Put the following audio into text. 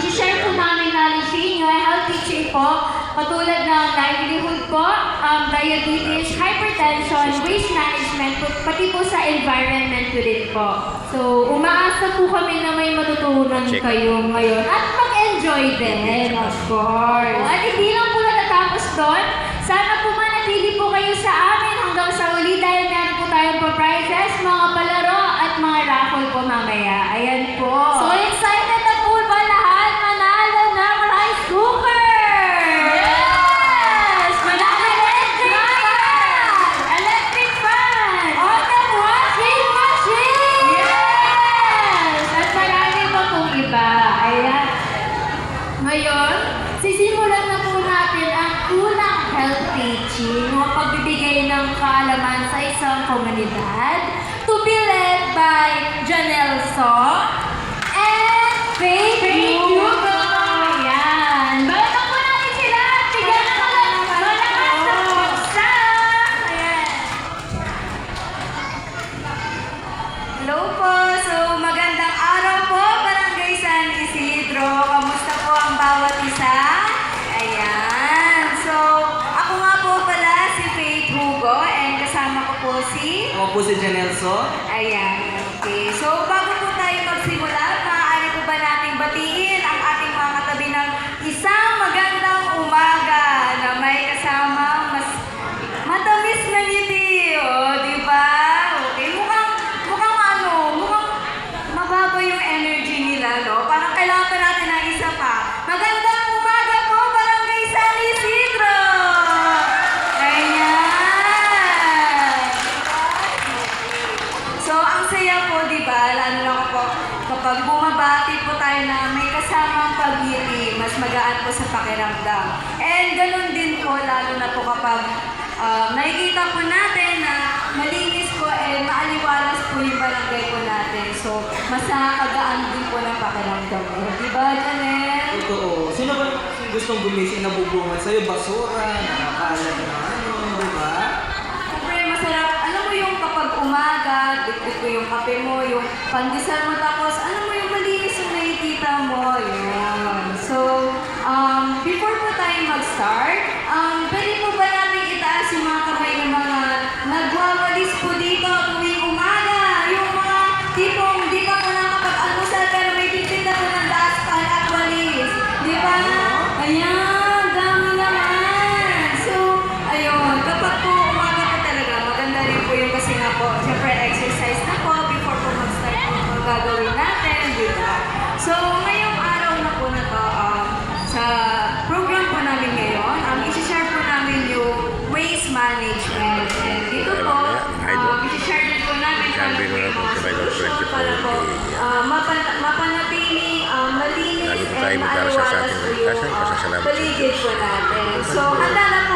i-share po namin knowledge sa inyo ay health teaching po, katulad ng livelihood po, diabetes, hypertension, waste management, pati po sa environment ko din po. So, umaasa po kami na may matutunan kayo ngayon at mag-enjoy din, of course. At hindi lang po natatapos doon, sana po manatili po kayo sa amin hanggang sa uli dahil meron po tayong pa-prizes, mga palaro at mga raffle po mamaya. Ayan po. So excited na po ba lahat manalo ng rice cooker? Yes! Manalo electric fan! Electric fan! Autumn washing machine! Yes! At marami pa pong iba. Ayan. Ngayon, sisimulan na po natin ang unang health teaching o pagbibigay ng kaalaman sa isang komunidad to be led by Janelle Song and Faith Hugo. Ayan. Welcome po natin sila. Bigyan na malakas na pagsa. Ayan. Hello po. So, magandang araw po, Barangay San Isidro. Kamusta po ang bawat isa? Ayan. So, ako nga po pala si Faith Hugo and kasama ko po si... Ako po si Janelle So. Ayan. Okay. So, bago po tayo magsimula, maaari po ba nating batiin ang ating mga katabi ng isang magandang umaga na may kasama mas matamis na ngiti. O, di ba? Okay. Mukhang mababa yung energy nila, no? Parang kailangan pa natin ng isa pa. Magandang umaga po, Barangay San Isidro! Ayan! So, ang saya po, di ba? Lalo na po, kapag bumabati po tayo na may kasamang pag-ngiti, mas magaan po sa pakiramdam. And ganun din po, lalo na po kapag nakikita po natin na malinis po and maaliwalas po yung barangay po natin. So, mas nakakagaan din po ng pakiramdam po. Di ba, Janelle? Totoo. Sino ba gustong gumising na bubungan sa'yo? Basura, nakakalat na di ba? Siyempre, masarap. Alam mo yung kapag umaga, dikit ko yung kape mo, yung pandesal mo, tapos alam mo yung malinis yung nakikita mo. Yan. So, before po tayo mag-start, pwede po ba natin itaas yung mga kamay ng mga nagwawalis po dito tuwing umaga? Yung mga tipong di pa po nakapag-almusal pero may titit na po ng daspan at walis. Di ba? Ayan, dami naman. So, ayun, kapag po umaga po talaga, maganda rin po yung kasi nga po, syempre exercise na po before po mag-start po ang gagawin natin, di ba? So, ngayong araw na po na to, sa program po namin ngayon, isi-share po namin yung waste management. And dito po, isi-share din po namin ang mga solusyon para po mapanatili, malinis and maaliwalas po yung paligid po natin. So, handa na po